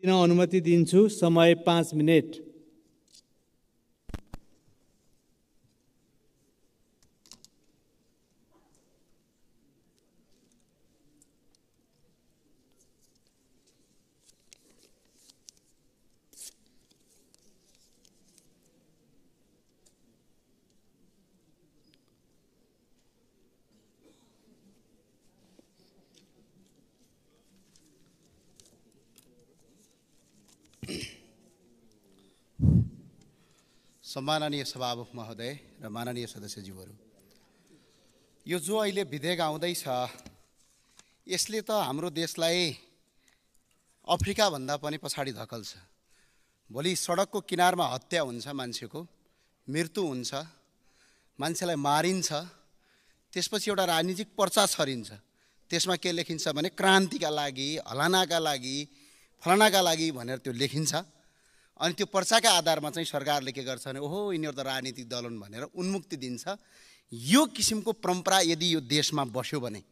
अनुमति दिन्छु। समय 5 मिनेट। सम्माननीय सभामुख महोदय र माननीय सदस्यज्यूहरू, यो जो अहिले विधेयक आउँदैछ यसले त हाम्रो देशलाई अफ्रिका भन्दा पनि पछाडि धकल्छ। भोलि सडकको किनारमा हत्या हुन्छ, मान्छेको मृत्यु हुन्छ, मान्छेलाई मारिन्छ, त्यसपछि एउटा राजनीतिक पर्चा छरिन्छ। त्यसमा के लेखिन्छ भने क्रान्तिका लागि, हलानाका लागि, फलानाका लागि भनेर त्यो लेखिन्छ। अनि त्यो पर्चाका आधारमा चाहिँ सरकारले के गर्छ भने ओहो यिनीहरू त राजनीतिक दल हुन् भनेर उन्मुक्ति दिन्छ। यो किसिमको परम्परा यदि यो देशमा बस्यो भने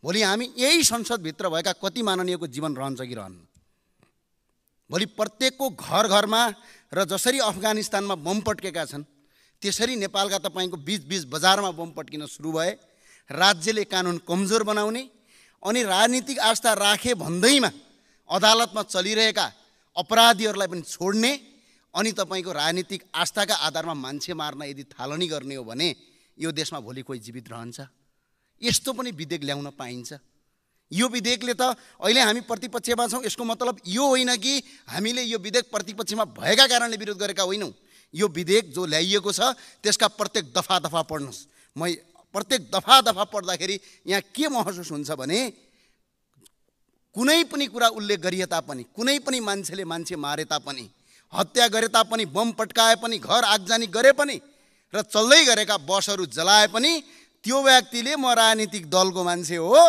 भोलि हामी यही संसदभित्र भएका कति माननीयको जीवन रहन्छ कि रहन्न? भोलि प्रत्येकको घर घरमा र जसरी अफगानिस्तानमा बम पड्केका छन् त्यसरी नेपालका तपाईँको बीच बजारमा बम पड्किन सुरु भए। राज्यले कानुन कमजोर बनाउने अनि राजनीतिक आस्था राखे भन्दैमा अदालतमा चलिरहेका अपराधीहरूलाई पनि छोड्ने अनि तपाईँको राजनीतिक आस्थाका आधारमा मान्छे मार्न यदि थालनी गर्ने हो भने यो देशमा भोलि कोही जीवित रहन्छ? यस्तो पनि विधेयक ल्याउन पाइन्छ? यो विधेयकले त अहिले हामी प्रतिपक्षमा छौँ, यसको मतलब यो होइन कि हामीले यो विधेयक प्रतिपक्षमा भएका कारणले विरोध गरेका होइनौँ। यो विधेयक जो ल्याइएको छ त्यसका प्रत्येक दफा पढ्नुहोस्। म प्रत्येक दफा पढ्दाखेरि यहाँ के महसुस हुन्छ भने कुनै पनि कुरा उल्लेख गरिए तापनि, कुनै पनि मान्छेले मान्छे मारे तापनि, हत्या गरे तापनि, बम पड्काए पनि, घर आगजनी गरे पनि र चल्दै गरेका बसहरू जलाए पनि त्यो व्यक्तिले म राजनीतिक दलको मान्छे हो,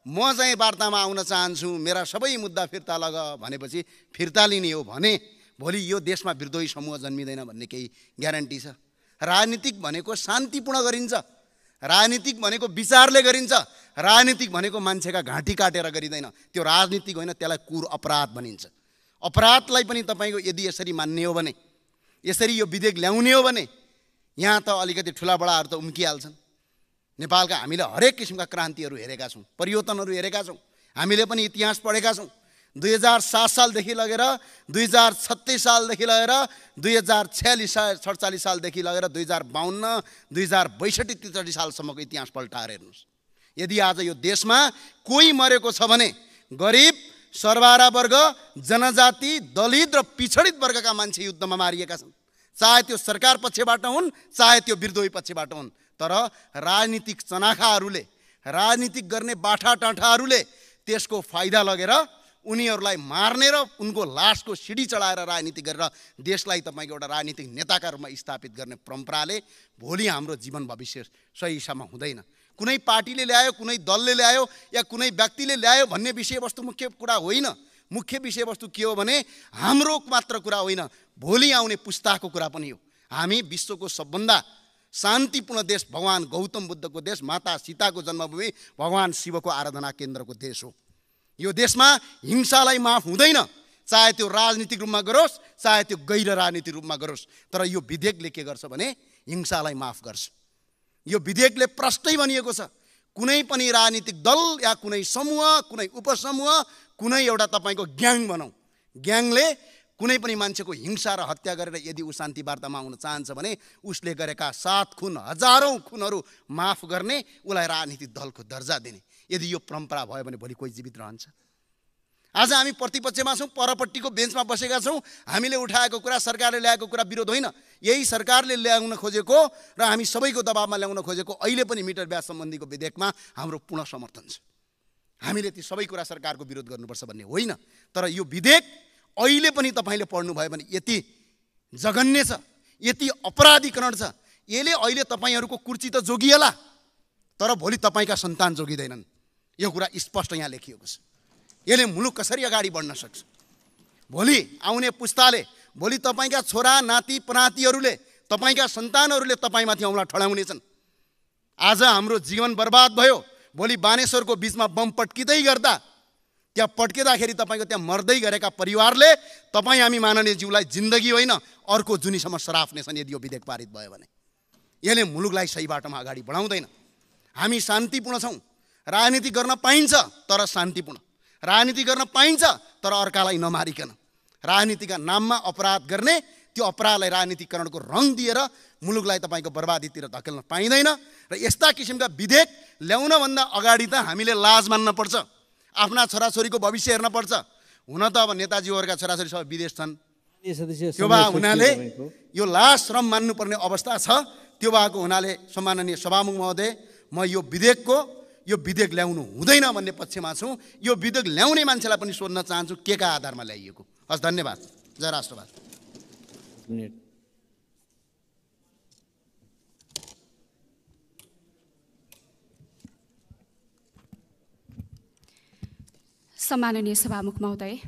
म चाहिँ वार्तामा आउन चाहन्छु, मेरा सबै मुद्दा फिर्ता लग भनेपछि फिर्ता लिने हो भने भोलि यो देशमा विद्रोही समूह जन्मिँदैन भन्ने केही ग्यारेन्टी छ? राजनीतिक भनेको शान्तिपूर्ण गरिन्छ, राजनीतिक भनेको विचारले गरिन्छ, राजनीतिक भनेको मान्छेका घाँटी काटेर गरिँदैन। त्यो राजनीतिक होइन, त्यसलाई कुर अपराध भनिन्छ। अपराधलाई पनि तपाईँको यदि यसरी मान्ने हो भने, यसरी यो विधेयक ल्याउने हो भने यहाँ त अलिकति ठुला बडाहरू त उम्किहाल्छन्। नेपालका हामीले हरेक किसिमका क्रान्तिहरू हेरेका छौँ, परिवर्तनहरू हेरेका छौँ, हामीले पनि इतिहास पढेका छौँ। 2007 सालदेखि लगेर 2036 सालदेखि लगेर 2046-47 सालदेखि लगेर 2052, 2062, 63 सालसम्मको इतिहास पल्टाएर हेर्नुहोस्। यदि आज यो देशमा कोही मरेको छ भने गरिब, सर्वहारा वर्ग, जनजाति, दलित र पिछडित वर्गका मान्छे युद्धमा मारिएका छन्। चाहे त्यो सरकार पक्षबाट हुन्, चाहे त्यो विद्रोही पक्षबाट हुन्। तर राजनीतिक चनाखाहरूले, राजनीतिक गर्ने बाठाटाठाहरूले त्यसको फाइदा लगेर उनीहरूलाई मार्ने र उनको लासको सिडी चढाएर राजनीति गरेर देशलाई तपाईँको एउटा राजनीतिक नेताका रूपमा स्थापित गर्ने परम्पराले भोलि हाम्रो जीवन भविष्य सही हिसाबमा हुँदैन। कुनै पार्टीले ल्यायो, कुनै दलले ल्यायो या कुनै व्यक्तिले ल्यायो भन्ने विषयवस्तु मुख्य कुरा होइन। मुख्य विषयवस्तु के हो भने हाम्रो मात्र कुरा होइन, भोलि आउने पुस्ताको कुरा पनि हो। हामी विश्वको सबभन्दा शान्तिपूर्ण देश, भगवान गौतम बुद्धको देश, माता सीताको जन्मभूमि, भगवान शिवको आराधना केन्द्रको देश हो। यो देशमा हिंसालाई माफ हुँदैन, चाहे त्यो राजनीतिक रूपमा गरोस्, चाहे त्यो गैर राजनीतिक रूपमा गरोस्। तर यो विधेयकले के गर्छ भने हिंसालाई माफ गर्छ। यो विधेयकले प्रष्टै भनिएको छ, कुनै पनि राजनीतिक दल या कुनै समूह, कुनै उपसमूह, कुनै एउटा तपाईँको ग्याङ भनौँ, ग्याङले कुनै पनि मान्छेको हिंसा र हत्या गरेर यदि ऊ शान्ति वार्तामा आउन चाहन्छ भने उसले गरेका 7 खुन, हजारौँ खुनहरू माफ गर्ने, उसलाई राजनीतिक दलको दर्जा दिने। यदि यो परम्परा भयो भने भोलि कोही जीवित रहन्छ? आज हामी प्रतिपक्षमा छौँ, परपट्टिको बेन्चमा बसेका छौँ। हामीले उठाएको कुरा, सरकारले ल्याएको कुरा विरोध होइन। यही सरकारले ल्याउन खोजेको र हामी सबैको दबावमा ल्याउन खोजेको अहिले पनि मिटर ब्याज सम्बन्धीको विधेयकमा हाम्रो पूर्ण समर्थन छ। हामीले ती सबै कुरा सरकारको विरोध गर्नुपर्छ भन्ने होइन। तर यो विधेयक अहिले पनि तपाईँले पढ्नुभयो भने यति जघन्य छ, यति अपराधीकरण छ। यसले अहिले तपाईँहरूको कुर्सी त जोगिएला, तर भोलि तपाईँका सन्तान जोगिँदैनन्। यो कुरा स्पष्ट यहाँ लेखिएको छ। यसले मुलुक कसरी अगाडि बढ्न सक्छ? भोलि आउने पुस्ताले, भोलि तपाईँका छोरा नाति पनातीहरूले, तपाईँका सन्तानहरूले तपाईँमाथि औँला ठडाउनेछन्। आज हाम्रो जीवन बर्बाद भयो, भोलि बानेश्वरको बिचमा बम पट्किँदै गर्दा त्यहाँ पड्किँदाखेरि तपाईँको त्यहाँ मर्दै गरेका परिवारले तपाईँ हामी माननीयज्यूलाई जिन्दगी होइन अर्को जुनीसम्म सराप्नेछन् यदि यो विधेयक पारित भयो भने। यसले मुलुकलाई सही बाटोमा अगाडि बढाउँदैन। हामी शान्तिपूर्ण छौँ, राजनीति गर्न पाइन्छ तर शान्तिपूर्ण, राजनीति गर्न पाइन्छ तर अर्कालाई नमारिकन, राजनीतिका नाममा अपराध गर्ने त्यो अपराधलाई राजनीतिकरणको रङ दिएर मुलुकलाई तपाईँको बर्बादीतिर धकेल्न पाइँदैन। र यस्ता किसिमका विधेयक ल्याउनभन्दा अगाडि त हामीले लाज मान्न पर्छ, आफ्ना छोराछोरीको भविष्य हेर्न पर्छ। हुन त अब नेताजीहरूका छोराछोरी सबै विदेश छन्, त्यो भए हुनाले यो लाज श्रम मान्नुपर्ने अवस्था छ। त्यो भएको हुनाले सम्माननीय सभामुख महोदय, म यो विधेयक ल्याउनु हुँदैन भन्ने पक्षमा छु। यो विधेयक ल्याउने मान्छेलाई पनि सोध्न चाहन्छु के का आधारमा ल्याइएको। हस्, धन्यवाद। जय राष्ट्रवाद। सम्माननीय सभामुख महोदय,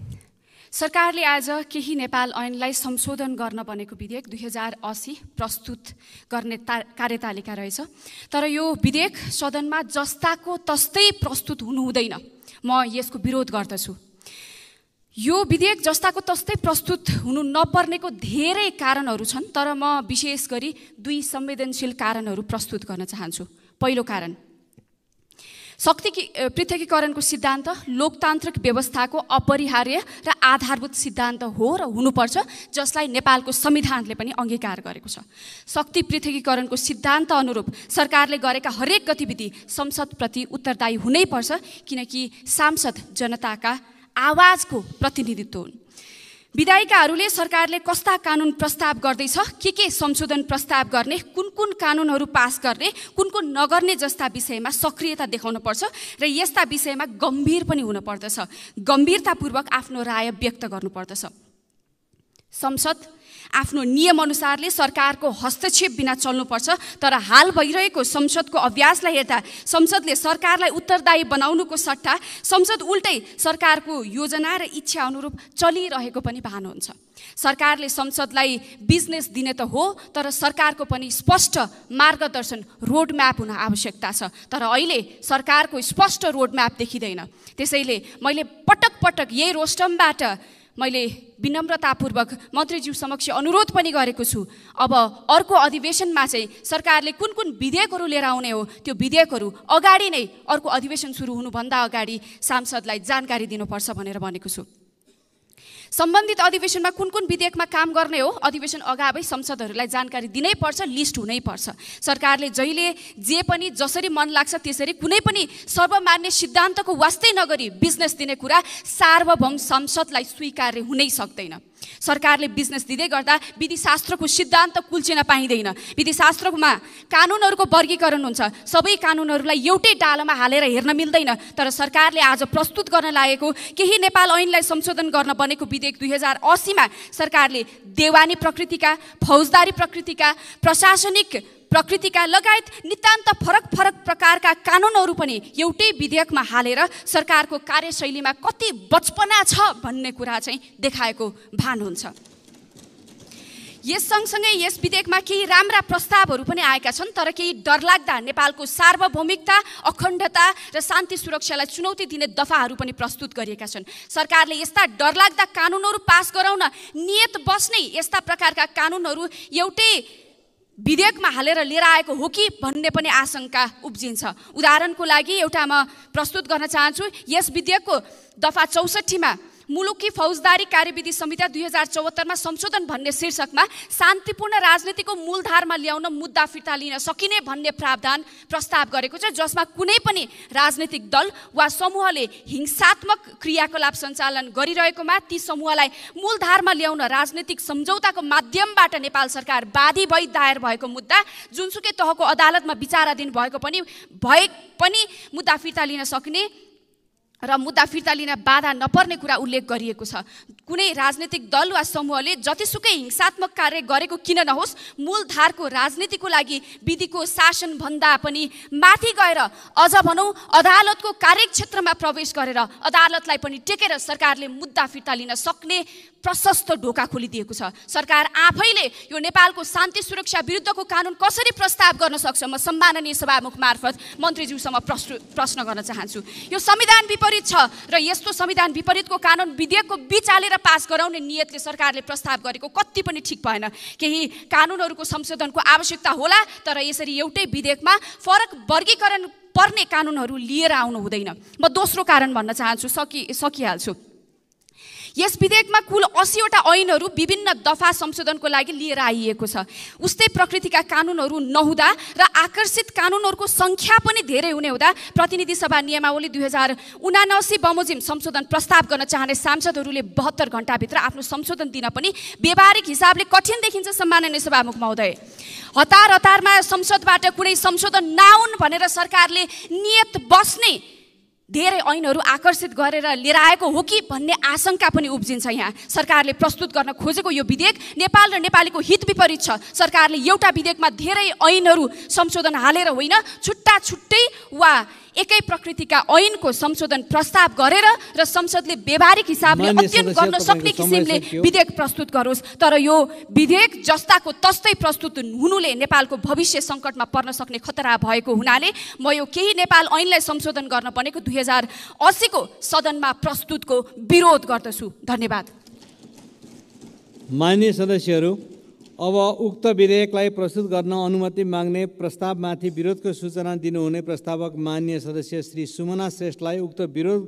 सरकारले आज केही नेपाल ऐनलाई संशोधन गर्न बनेको विधेयक 2080 प्रस्तुत गर्ने कार्यतालिका रहेछ। तर यो विधेयक सदनमा जस्ताको तस्तै प्रस्तुत हुनु हुँदैन, म यसको विरोध गर्दछु। यो विधेयक जस्ताको तस्तै प्रस्तुत हुनु नपर्नेको धेरै कारणहरू छन्, तर म विशेष गरी 2 संवेदनशील कारणहरू प्रस्तुत गर्न चाहन्छु। पहिलो कारण, शक्ति पृथकीकरणको सिद्धान्त लोकतान्त्रिक व्यवस्थाको अपरिहार्य र आधारभूत सिद्धान्त हो र हुनुपर्छ, जसलाई नेपालको संविधानले पनि अंगीकार गरेको छ। शक्ति पृथकीकरणको सिद्धान्त अनुरूप सरकारले गरेका हरेक गतिविधि संसदप्रति उत्तरदायी हुनैपर्छ, किनकि सांसद जनताका आवाजको प्रतिनिधित्व हुन्। विधायिकाहरूले सरकारले कस्ता कानुन प्रस्ताव गर्दैछ, के संशोधन प्रस्ताव गर्ने, कुन कानुनहरू पास गर्ने, कुन नगर्ने जस्ता विषयमा सक्रियता देखाउनुपर्छ र यस्ता विषयमा गम्भीर पनि हुनुपर्दछ, गम्भीरतापूर्वक आफ्नो राय व्यक्त गर्नुपर्दछ। संसद आफ्नो नियमअनुसारले सरकारको हस्तक्षेप बिना चल्नुपर्छ, तर हाल भइरहेको संसदको अभ्यासलाई हेर्दा संसदले सरकारलाई उत्तरदायी बनाउनुको सट्टा संसद उल्टै सरकारको योजना र इच्छा अनुरूप चलिरहेको पनि भान हुन्छ। सरकारले संसदलाई बिजनेस दिने त हो, तर सरकारको पनि स्पष्ट मार्गदर्शन रोडम्याप हुन आवश्यकता छ। तर अहिले सरकारको स्पष्ट रोडम्याप देखिँदैन। त्यसैले मैले पटक यही रोस्टमबाट मैले विनम्रतापूर्वक मन्त्रीज्यू समक्ष अनुरोध पनि गरेको छु, अब अर्को अधिवेशनमा चाहिँ सरकारले कुन विधेयकहरू लिएर आउने हो, त्यो विधेयकहरू अगाडि नै अर्को अधिवेशन सुरु हुनुभन्दा अगाडि सांसदलाई जानकारी दिनुपर्छ भनेर भनेको छु। सम्बन्धित अधिवेशनमा कुन विधेयकमा काम गर्ने हो, अधिवेशन अगावै संसदहरूलाई जानकारी दिनै पर्छ, लिस्ट हुनै पर्छ। सरकारले जहिले जे पनि जसरी मन लाग्छ त्यसरी कुनै पनि सर्वमान्य सिद्धान्तको वास्तै नगरी बिजनेस दिने कुरा सार्वभौम संसदलाई स्वीकार्य हुनै सक्दैन। सरकारले बिजनेस दिँदै गर्दा विधिशास्त्रको सिद्धान्त कुल्चिन पाइँदैन। विधिशास्त्रमा कानुनहरूको वर्गीकरण हुन्छ, सबै कानुनहरूलाई एउटै डालोमा हालेर हेर्न मिल्दैन। तर सरकारले आज प्रस्तुत गर्न लागेको केही नेपाल ऐनलाई संशोधन गर्न बनेको विधेयक 2080 मा सरकारले देवानी प्रकृतिका, फौजदारी प्रकृतिका, प्रशासनिक प्रकृतिका लगायत नितान्त फरक प्रकारका कानुनहरू पनि एउटै विधेयकमा हालेर सरकारको कार्यशैलीमा कति बचपना छ भन्ने कुरा चाहिँ देखाएको भान हुन्छ। यस सँगसँगै यस विधेयकमा केही राम्रा प्रस्तावहरू पनि आएका छन्, तर केही डरलाग्दा नेपालको सार्वभौमिकता, अखण्डता र शान्ति सुरक्षालाई चुनौती दिने दफाहरू पनि प्रस्तुत गरिएका छन्। सरकारले यस्ता डरलाग्दा कानुनहरू पास गराउन नियत बस्नै यस्ता प्रकारका कानुनहरू एउटै विधेयकमा हालेर लिएर आएको हो कि भन्ने पनि आशंका उब्जिन्छ। उदाहरणको लागि एउटा म प्रस्तुत गर्न चाहन्छु। यस विधेयकको दफा 64 मा मुलुकी फौजदारी कार्यविधि संहिता 2074 मा संशोधन भन्ने शीर्षकमा शान्तिपूर्ण राजनीतिको मूलधारमा ल्याउन मुद्दा फिर्ता लिन सकिने भन्ने प्रावधान प्रस्ताव गरेको छ, जसमा कुनै पनि राजनीतिक दल वा समूहले हिंसात्मक क्रियाकलाप सञ्चालन गरिरहेकोमा ती समूहलाई मूलधारमा ल्याउन राजनीतिक सम्झौताको माध्यमबाट नेपाल सरकार बाधी भई दायर भएको मुद्दा जुनसुकै तहको अदालतमा विचाराधीन भएको पनि मुद्दा फिर्ता लिन सक्ने र मुद्दा फिर्ता लिन बाधा नपर्ने कुरा उल्लेख गरिएको छ। कुनै राजनीतिक दल वा समूहले जतिसुकै हिंसात्मक कार्य गरेको किन नहोस्, मूलधारको राजनीतिको लागि विधिको शासन भन्दा पनि माथि गएर अझ भनौँ अदालतको कार्यक्षेत्रमा प्रवेश गरेर अदालतलाई पनि टेकेर सरकारले मुद्दा फिर्ता लिन सक्ने प्रशस्त ढोका खोलिदिएको छ। सरकार आफैले यो नेपालको शान्ति सुरक्षा विरुद्धको कानुन कसरी प्रस्ताव गर्न सक्छ? म सम्माननीय सभामुख मार्फत मन्त्रीज्यूसँग प्रश्न गर्न चाहन्छु। यो संविधान विपरीत विपरीत छ र यस्तो संविधान विपरीतको कानुन विधेयकको बिचालेर पास गराउने नियतले सरकारले प्रस्ताव गरेको कति पनि ठिक भएन। केही कानुनहरूको संशोधनको आवश्यकता होला, तर यसरी एउटै विधेयकमा फरक वर्गीकरण पर्ने कानुनहरू लिएर आउनु हुँदैन। म दोस्रो कारण भन्न चाहन्छु, सकिहाल्छु। यस विधेयकमा कुल 80 वटा ऐनहरू विभिन्न दफा संशोधनको लागि लिएर आइएको छ। उस्तै प्रकृतिका कानुनहरू नहुँदा र आकर्षित कानुनहरूको सङ्ख्या पनि धेरै हुने हुँदा प्रतिनिधि सभा नियमावली 2079 बमोजिम संशोधन प्रस्ताव गर्न चाहने सांसदहरूले 72 घण्टाभित्र आफ्नो संशोधन दिन पनि व्यवहारिक हिसाबले कठिन देखिन्छ। सम्माननीय सभामुख महोदय, हतारमा संसदबाट कुनै संशोधन नआउन् भनेर सरकारले नियत बस्ने धेरै ऐनहरू आकर्षित गरेर लिएर आएको हो कि भन्ने आशंका पनि उब्जिन्छ। यहाँ सरकारले प्रस्तुत गर्न खोजेको यो विधेयक नेपाल र नेपालीको हित विपरीत छ। सरकारले एउटा विधेयकमा धेरै ऐनहरू संशोधन हालेर होइन, छुट्टा छुट्टै वा एकै प्रकृतिका ऐनको संशोधन प्रस्ताव गरेर र संसदले व्यवहारिक हिसाबले अध्ययन गर्न सक्ने किसिमले विधेयक प्रस्तुत गरोस्। तर यो विधेयक जस्ताको तस्तै प्रस्तुत हुनुले नेपालको भविष्य सङ्कटमा पर्न सक्ने खतरा भएको हुनाले म यो केही नेपाल ऐनलाई संशोधन गर्न बनेको 2080 को सदनमा प्रस्तुतको विरोध गर्दछु। धन्यवाद। माननीय सदस्यहरू, अब उक्त विधेयकलाई प्रस्तुत गर्न अनुमति माग्ने प्रस्तावमाथि विरोधको सूचना दिनुहुने प्रस्तावक माननीय सदस्य श्री सुमना श्रेष्ठलाई उक्त विरोध